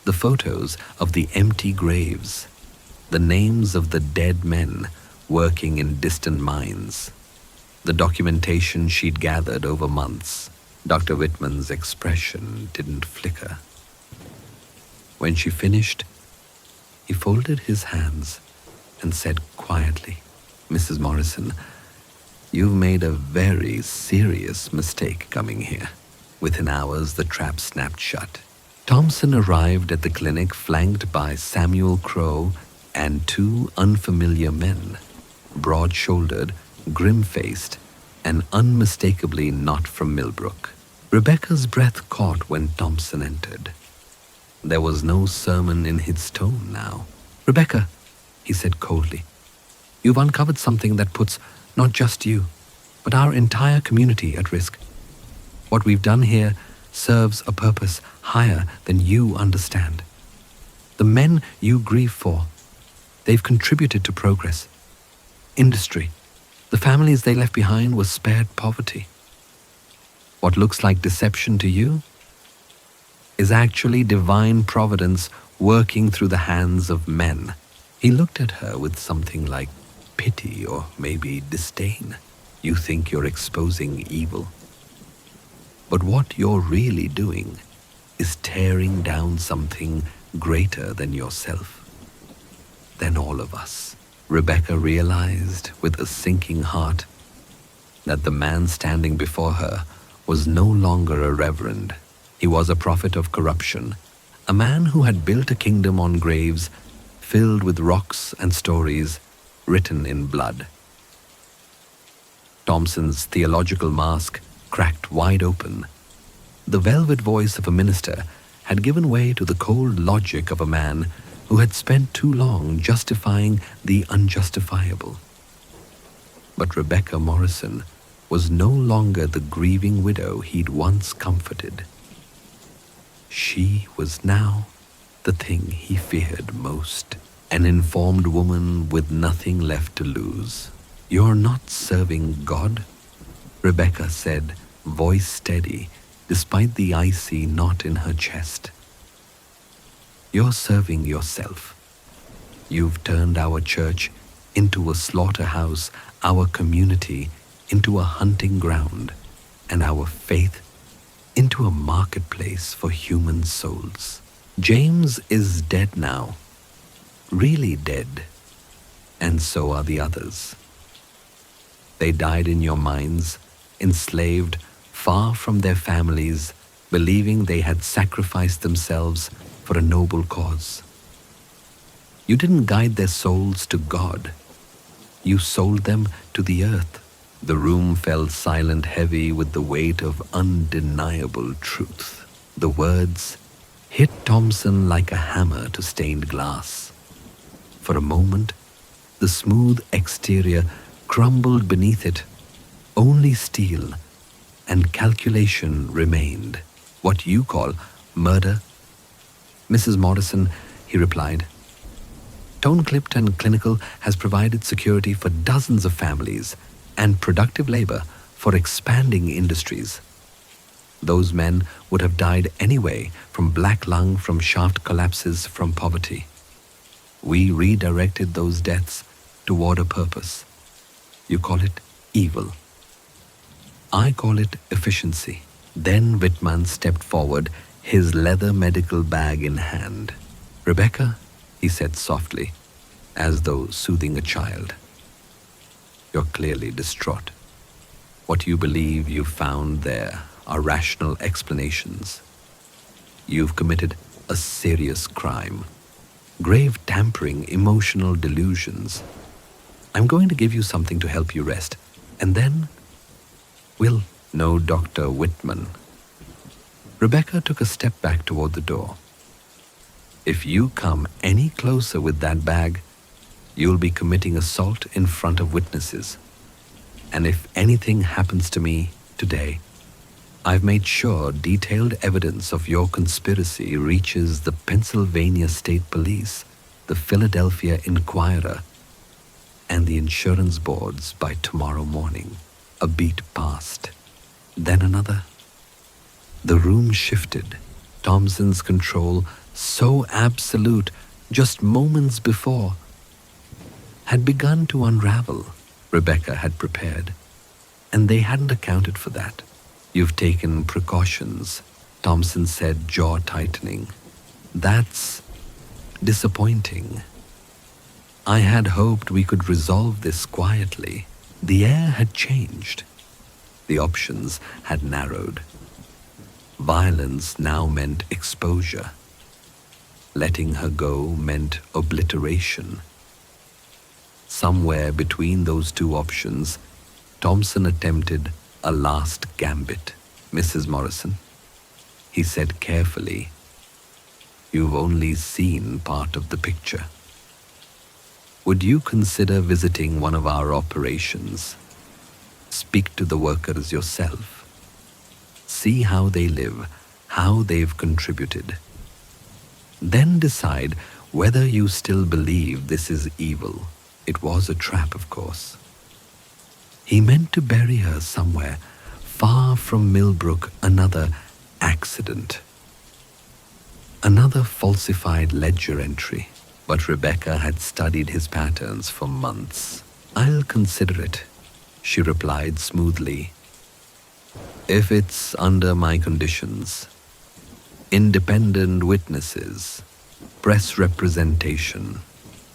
The photos of the empty graves, the names of the dead men working in distant mines, the documentation she'd gathered over months. Dr. Whitman's expression didn't flicker. When she finished, he folded his hands and said quietly, "Mrs. Morrison, you've made a very serious mistake coming here." Within hours, the trap snapped shut. Thompson arrived at the clinic flanked by Samuel Crowe and two unfamiliar men, broad-shouldered, grim-faced, and unmistakably not from Millbrook. Rebecca's breath caught when Thompson entered. There was no sermon in his tone now. "Rebecca," he said coldly, "you've uncovered something that puts not just you, but our entire community at risk. What we've done here serves a purpose higher than you understand. The men you grieve for, they've contributed to progress, industry. The families they left behind were spared poverty. What looks like deception to you is actually divine providence working through the hands of men." He looked at her with something like pity or maybe disdain. "You think you're exposing evil. But what you're really doing is tearing down something greater than yourself, than all of us." Rebecca realized with a sinking heart that the man standing before her was no longer a reverend. He was a prophet of corruption, a man who had built a kingdom on graves filled with rocks and stories written in blood. Thompson's theological mask cracked wide open. The velvet voice of a minister had given way to the cold logic of a man who had spent too long justifying the unjustifiable. But Rebecca Morrison was no longer the grieving widow he'd once comforted. She was now the thing he feared most, an informed woman with nothing left to lose. "You're not serving God," Rebecca said, voice steady, despite the icy knot in her chest. "You're serving yourself. You've turned our church into a slaughterhouse, our community into a hunting ground, and our faith into a marketplace for human souls. James is dead now, really dead, and so are the others. They died in your minds, enslaved, far from their families, believing they had sacrificed themselves for a noble cause. You didn't guide their souls to God. You sold them to the earth." The room fell silent, heavy with the weight of undeniable truth. The words hit Thompson like a hammer to stained glass. For a moment, the smooth exterior crumbled beneath it. Only steel and calculation remained. "What you call murder?" "Mrs. Morrison," he replied, "Tone-Clipped and Clinical has provided security for dozens of families and productive labor for expanding industries. Those men would have died anyway from black lung, from shaft collapses, from poverty. We redirected those deaths toward a purpose. You call it evil. I call it efficiency." Then Whitman stepped forward, his leather medical bag in hand. "Rebecca," he said softly, as though soothing a child, "you're clearly distraught. What you believe you found there are rational explanations. You've committed a serious crime, grave tampering, emotional delusions. I'm going to give you something to help you rest, and then we'll know Dr. Whitman." Rebecca took a step back toward the door. "If you come any closer with that bag, You'll be committing assault in front of witnesses. And if anything happens to me today, I've made sure detailed evidence of your conspiracy reaches the Pennsylvania State Police, the Philadelphia Inquirer, and the insurance boards by tomorrow morning. A beat passed, then another. The room shifted. Thompson's control, so absolute just moments before, had begun to unravel. Rebecca had prepared, and they hadn't accounted for that. You've taken precautions, Thompson said, jaw tightening. That's disappointing. I had hoped we could resolve this quietly. The air had changed. The options had narrowed. Violence now meant exposure. Letting her go meant obliteration. Somewhere between those two options, Thompson attempted a last gambit. Mrs. Morrison, he said carefully, you've only seen part of the picture. Would you consider visiting one of our operations? Speak to the workers yourself. See how they live, how they've contributed. Then decide whether you still believe this is evil. It was a trap, of course. He meant to bury her somewhere, far from Millbrook, another accident. Another falsified ledger entry. But Rebecca had studied his patterns for months. I'll consider it, she replied smoothly. If it's under my conditions. Independent witnesses, press representation,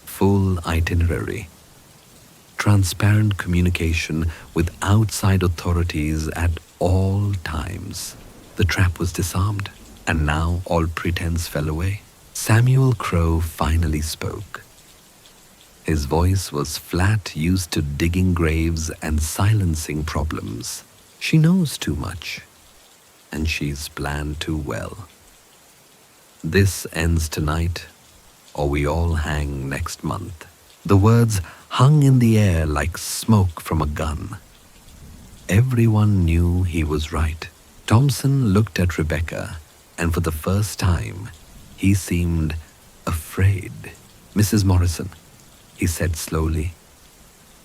full itinerary, transparent communication with outside authorities at all times. The trap was disarmed, and now all pretense fell away. Samuel Crowe finally spoke. His voice was flat, used to digging graves and silencing problems. She knows too much, and she's planned too well. This ends tonight, or we all hang next month. The words hung in the air like smoke from a gun. Everyone knew he was right. Thompson looked at Rebecca, and for the first time, he seemed afraid. Mrs. Morrison, he said slowly,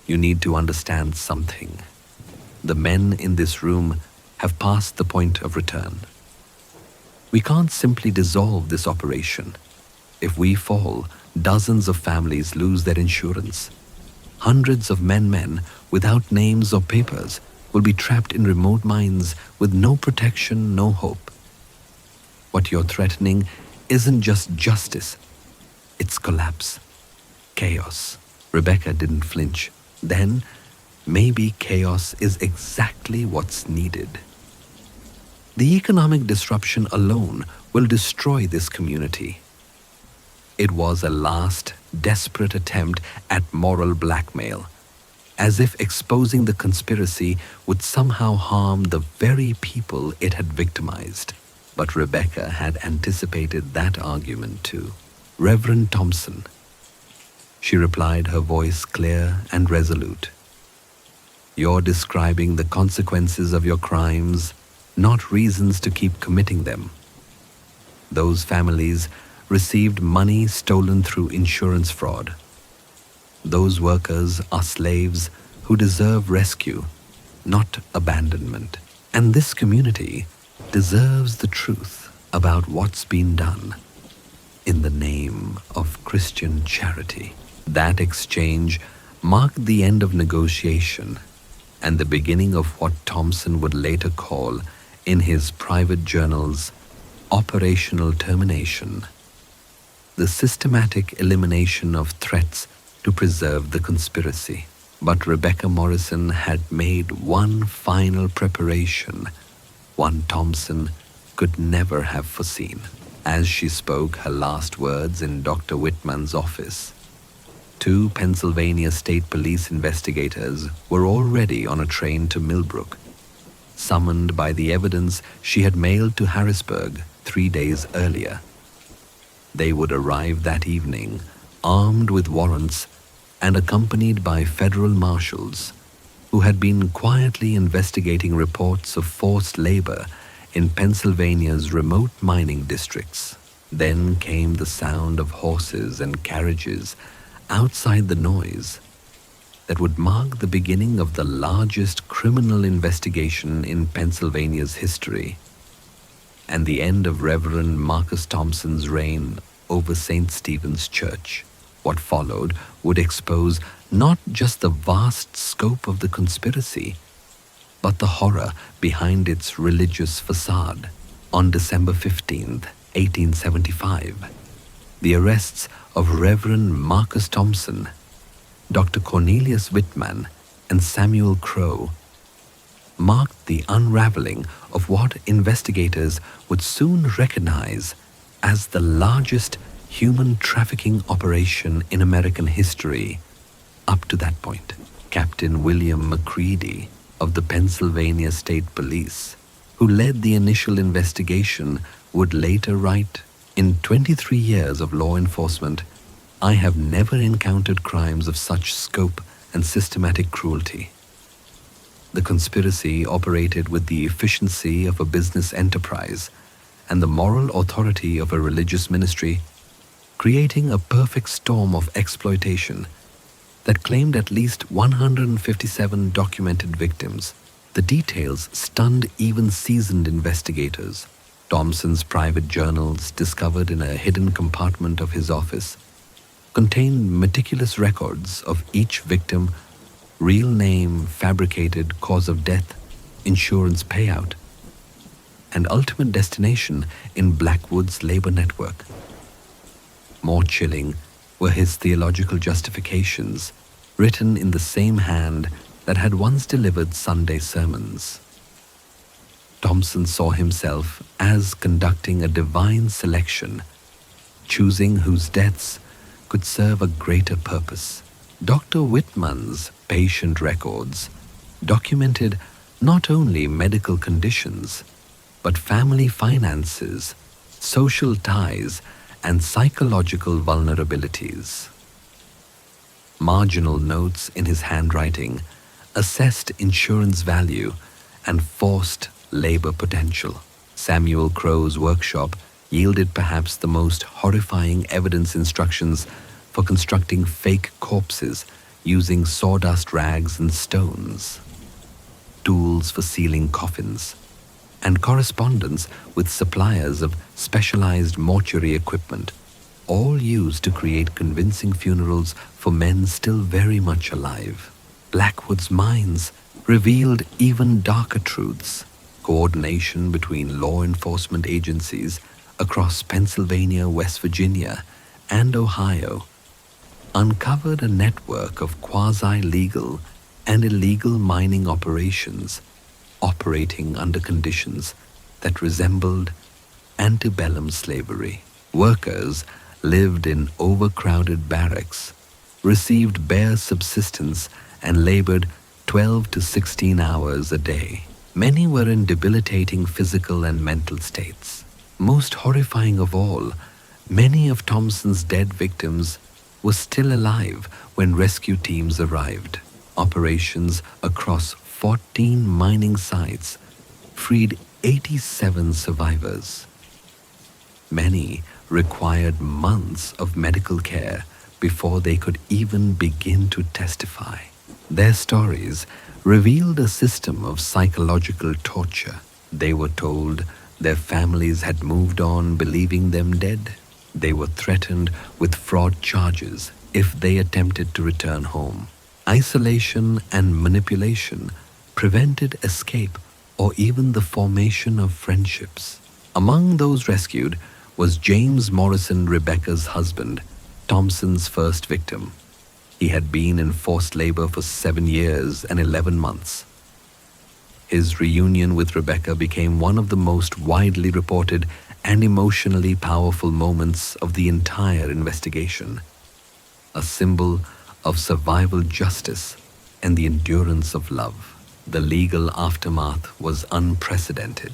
you need to understand something. The men in this room have passed the point of return. We can't simply dissolve this operation. If we fall, dozens of families lose their insurance. Hundreds of men without names or papers will be trapped in remote mines with no protection, no hope. What you're threatening isn't just justice, it's collapse, chaos. Rebecca didn't flinch. Then, maybe chaos is exactly what's needed. The economic disruption alone will destroy this community. It was a last, desperate attempt at moral blackmail, as if exposing the conspiracy would somehow harm the very people it had victimized. But Rebecca had anticipated that argument too. Reverend Thompson, she replied, her voice clear and resolute. You're describing the consequences of your crimes, not reasons to keep committing them. Those families received money stolen through insurance fraud. Those workers are slaves who deserve rescue, not abandonment. And this community deserves the truth about what's been done in the name of Christian charity. That exchange marked the end of negotiation and the beginning of what Thompson would later call, in his private journals, operational termination, the systematic elimination of threats to preserve the conspiracy. But Rebecca Morrison had made one final preparation, one Thompson could never have foreseen. As she spoke her last words in Dr. Whitman's office, 2 Pennsylvania State Police investigators were already on a train to Millbrook, summoned by the evidence she had mailed to Harrisburg 3 days earlier. They would arrive that evening, armed with warrants and accompanied by federal marshals who had been quietly investigating reports of forced labor in Pennsylvania's remote mining districts. Then came the sound of horses and carriages outside the noise that would mark the beginning of the largest criminal investigation in Pennsylvania's history, and the end of Reverend Marcus Thompson's reign over St. Stephen's Church. What followed would expose not just the vast scope of the conspiracy, but the horror behind its religious facade. On December 15th, 1875, the arrests of Reverend Marcus Thompson, Dr. Cornelius Whitman, and Samuel Crowe marked the unraveling of what investigators would soon recognize as the largest human trafficking operation in American history up to that point. Captain William McCready of the Pennsylvania State Police, who led the initial investigation, would later write, "In 23 years of law enforcement, I have never encountered crimes of such scope and systematic cruelty." The conspiracy operated with the efficiency of a business enterprise and the moral authority of a religious ministry, creating a perfect storm of exploitation that claimed at least 157 documented victims. The details stunned even seasoned investigators. Thompson's private journals, discovered in a hidden compartment of his office, contained meticulous records of each victim, real name, fabricated cause of death, insurance payout, and ultimate destination in Blackwood's labor network. More chilling were his theological justifications, written in the same hand that had once delivered Sunday sermons. Thompson saw himself as conducting a divine selection, choosing whose deaths could serve a greater purpose. Dr. Whitman's patient records documented not only medical conditions, but family finances, social ties, and psychological vulnerabilities. Marginal notes in his handwriting assessed insurance value and forced labor potential. Samuel Crowe's workshop yielded perhaps the most horrifying evidence instructions for constructing fake corpses using sawdust rags and stones, tools for sealing coffins, and correspondence with suppliers of specialized mortuary equipment, all used to create convincing funerals for men still very much alive. Blackwood's mines revealed even darker truths. Coordination between law enforcement agencies across Pennsylvania, West Virginia, and Ohio uncovered a network of quasi-legal and illegal mining operations operating under conditions that resembled antebellum slavery. Workers lived in overcrowded barracks, received bare subsistence, and labored 12 to 16 hours a day. Many were in debilitating physical and mental states. Most horrifying of all, many of Thompson's dead victims were still alive when rescue teams arrived. Operations across 14 mining sites freed 87 survivors. Many required months of medical care before they could even begin to testify. Their stories revealed a system of psychological torture. They were told their families had moved on, believing them dead. They were threatened with fraud charges if they attempted to return home. Isolation and manipulation prevented escape or even the formation of friendships. Among those rescued was James Morrison, Rebecca's husband, Thompson's first victim. He had been in forced labor for 7 years and 11 months. His reunion with Rebecca became one of the most widely reported and emotionally powerful moments of the entire investigation, a symbol of survival justice and the endurance of love. The legal aftermath was unprecedented.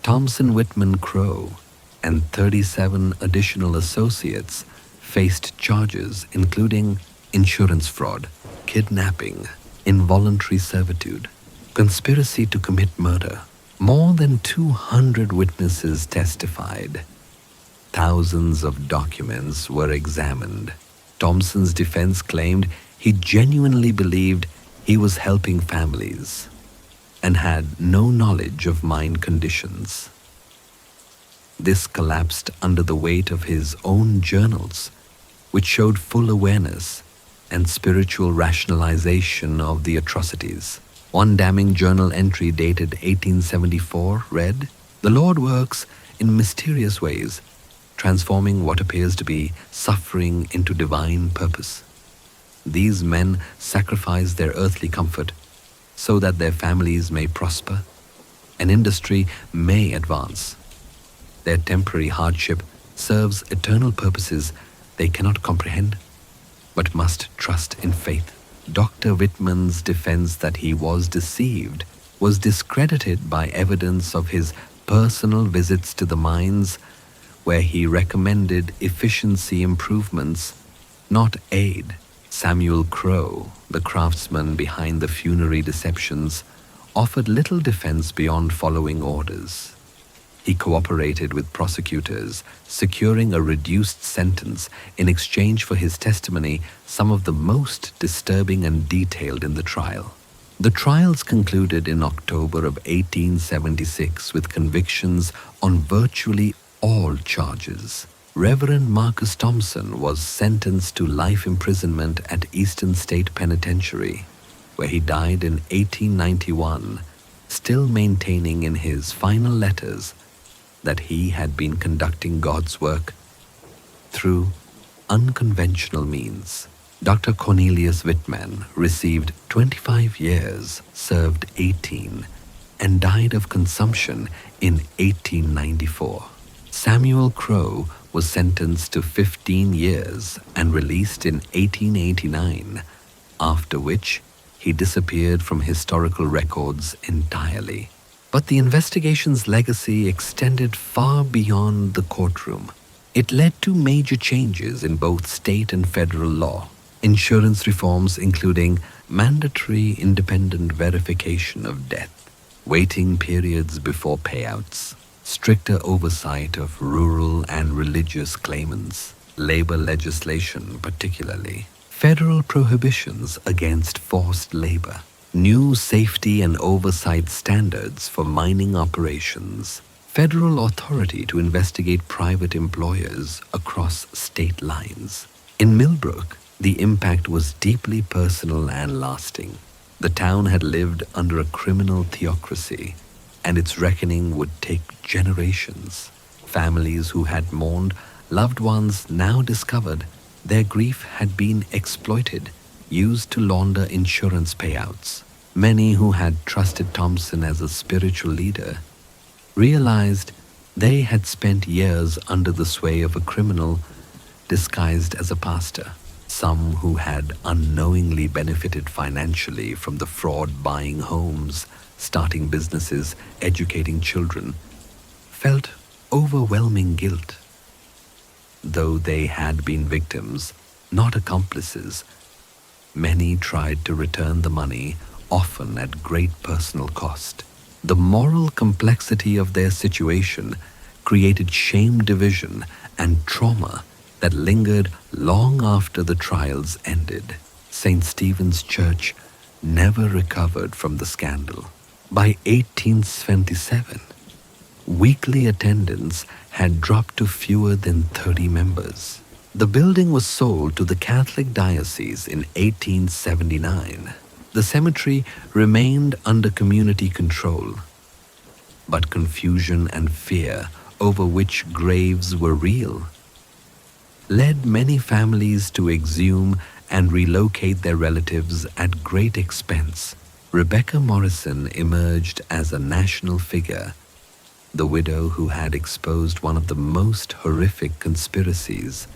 Thompson Whitman Crowe and 37 additional associates faced charges including insurance fraud, kidnapping, involuntary servitude, conspiracy to commit murder. More than 200 witnesses testified. Thousands of documents were examined. Thompson's defense claimed he genuinely believed he was helping families and had no knowledge of mind conditions. This collapsed under the weight of his own journals, which showed full awareness and spiritual rationalization of the atrocities. One damning journal entry dated 1874 read, "The Lord works in mysterious ways, transforming what appears to be suffering into divine purpose. These men sacrifice their earthly comfort so that their families may prosper and industry may advance. Their temporary hardship serves eternal purposes they cannot comprehend, but must trust in faith." Dr. Whitman's defense that he was deceived was discredited by evidence of his personal visits to the mines, where he recommended efficiency improvements, not aid. Samuel Crowe, the craftsman behind the funerary deceptions, offered little defense beyond following orders. He cooperated with prosecutors, securing a reduced sentence in exchange for his testimony, some of the most disturbing and detailed in the trial. The trials concluded in October of 1876 with convictions on virtually all charges. Reverend Marcus Thompson was sentenced to life imprisonment at Eastern State Penitentiary, where he died in 1891, still maintaining in his final letters that he had been conducting God's work through unconventional means. Dr. Cornelius Whitman received 25 years, served 18, and died of consumption in 1894. Samuel Crowe was sentenced to 15 years and released in 1889, after which he disappeared from historical records entirely. But the investigation's legacy extended far beyond the courtroom. It led to major changes in both state and federal law. Insurance reforms including mandatory independent verification of death, waiting periods before payouts, stricter oversight of rural and religious claimants, labor legislation particularly, federal prohibitions against forced labor, new safety and oversight standards for mining operations, federal authority to investigate private employers across state lines. In Millbrook, the impact was deeply personal and lasting. The town had lived under a criminal theocracy, and its reckoning would take generations. Families who had mourned loved ones now discovered their grief had been exploited, used to launder insurance payouts. Many who had trusted Thompson as a spiritual leader realized they had spent years under the sway of a criminal disguised as a pastor. Some who had unknowingly benefited financially from the fraud, buying homes, starting businesses, educating children, felt overwhelming guilt. Though they had been victims, not accomplices, many tried to return the money, often at great personal cost. The moral complexity of their situation created shame, division, and trauma that lingered long after the trials ended. St. Stephen's Church never recovered from the scandal. By 1877, weekly attendance had dropped to fewer than 30 members. The building was sold to the Catholic diocese in 1879. The cemetery remained under community control, but confusion and fear over which graves were real led many families to exhume and relocate their relatives at great expense. Rebecca Morrison emerged as a national figure, the widow who had exposed one of the most horrific conspiracies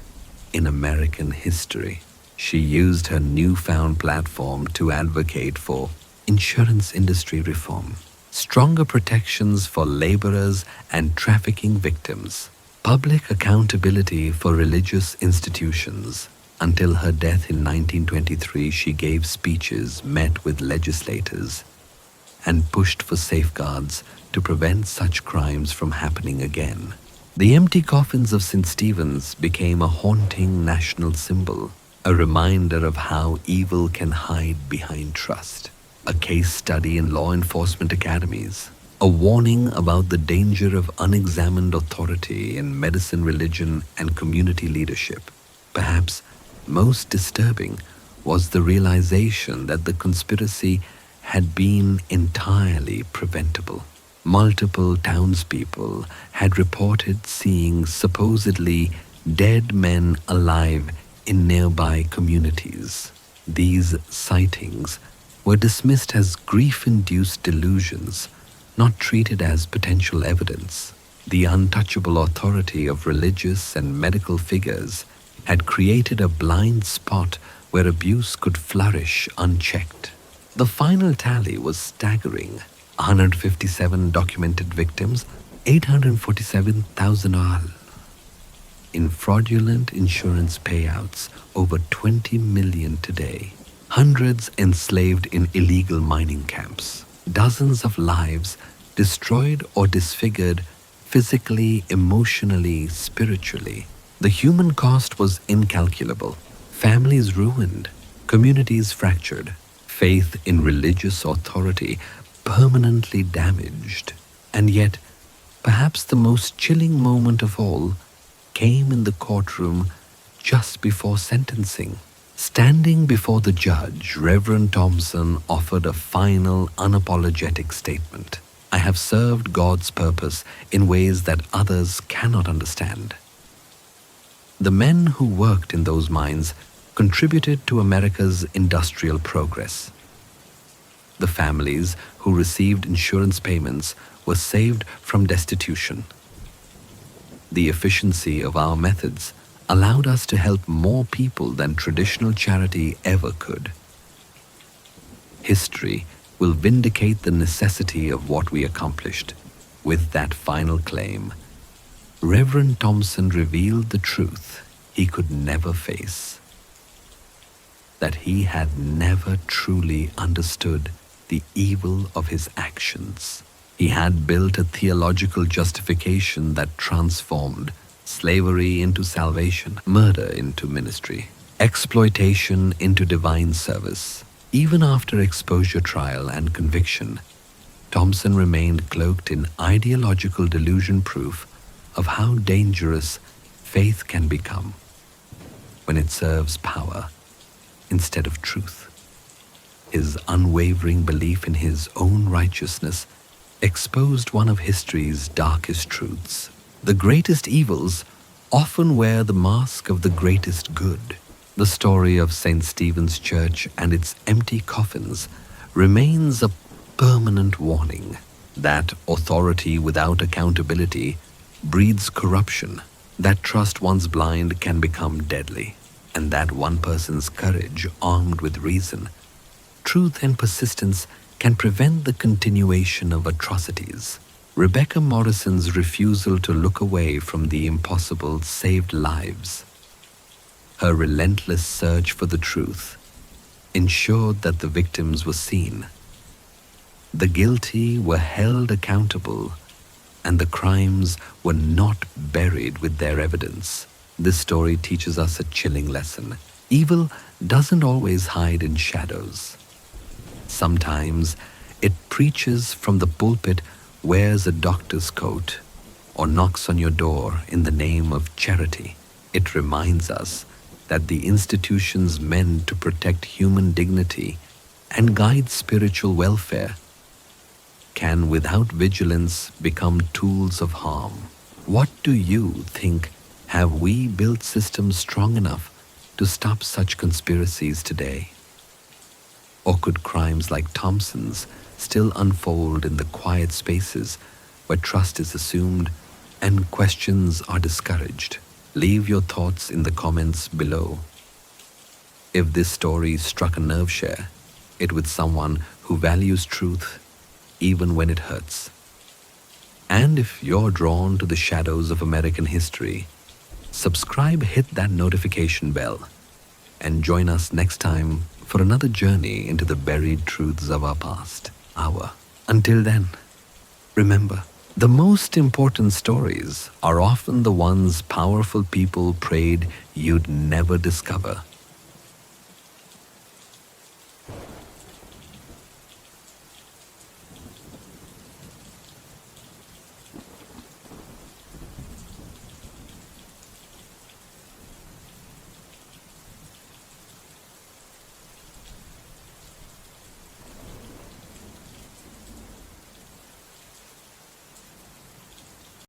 in American history. She used her newfound platform to advocate for insurance industry reform, stronger protections for laborers and trafficking victims, public accountability for religious institutions, Until her death in 1923, she gave speeches, met with legislators, and pushed for safeguards to prevent such crimes from happening again. The empty coffins of St. Stephen's became a haunting national symbol, a reminder of how evil can hide behind trust, a case study in law enforcement academies, a warning about the danger of unexamined authority in medicine, religion, and community leadership. Perhaps most disturbing was the realization that the conspiracy had been entirely preventable. Multiple townspeople had reported seeing supposedly dead men alive in nearby communities. These sightings were dismissed as grief-induced delusions, not treated as potential evidence. The untouchable authority of religious and medical figures had created a blind spot where abuse could flourish unchecked. The final tally was staggering: 157 documented victims, 847,000 al. In fraudulent insurance payouts, over 20 million today. Hundreds enslaved in illegal mining camps. Dozens of lives destroyed or disfigured physically, emotionally, spiritually. The human cost was incalculable. Families ruined, communities fractured, faith in religious authority permanently damaged. And yet, perhaps the most chilling moment of all came in the courtroom just before sentencing. Standing before the judge, Reverend Thompson offered a final, unapologetic statement. "I have served God's purpose in ways that others cannot understand." The men who worked in those mines contributed to America's industrial progress. The families who received insurance payments were saved from destitution. The efficiency of our methods allowed us to help more people than traditional charity ever could. History will vindicate the necessity of what we accomplished. With that final claim, Reverend Thompson revealed the truth he could never face: that he had never truly understood the evil of his actions. He had built a theological justification that transformed slavery into salvation, murder into ministry, exploitation into divine service. Even after exposure, trial, and conviction, Thompson remained cloaked in ideological delusion, proof of how dangerous faith can become when it serves power instead of truth. His unwavering belief in his own righteousness exposed one of history's darkest truths. The greatest evils often wear the mask of the greatest good. The story of St. Stephen's Church and its empty coffins remains a permanent warning that authority without accountability breeds corruption, that trust once blind can become deadly, and that one person's courage, armed with reason, truth, and persistence can prevent the continuation of atrocities. Rebecca Morrison's refusal to look away from the impossible saved lives. Her relentless search for the truth ensured that the victims were seen, the guilty were held accountable, and the crimes were not buried with their evidence. This story teaches us a chilling lesson. Evil doesn't always hide in shadows. Sometimes it preaches from the pulpit, wears a doctor's coat, or knocks on your door in the name of charity. It reminds us that the institutions meant to protect human dignity and guide spiritual welfare can, without vigilance, become tools of harm. What do you think? Have we built systems strong enough to stop such conspiracies today? Or could crimes like Thompson's still unfold in the quiet spaces where trust is assumed and questions are discouraged? Leave your thoughts in the comments below. If this story struck a nerve, share it with someone who values truth even when it hurts. And if you're drawn to the shadows of American history, subscribe, hit that notification bell, and join us next time for another journey into the buried truths of our past. Until then, remember, the most important stories are often the ones powerful people prayed you'd never discover.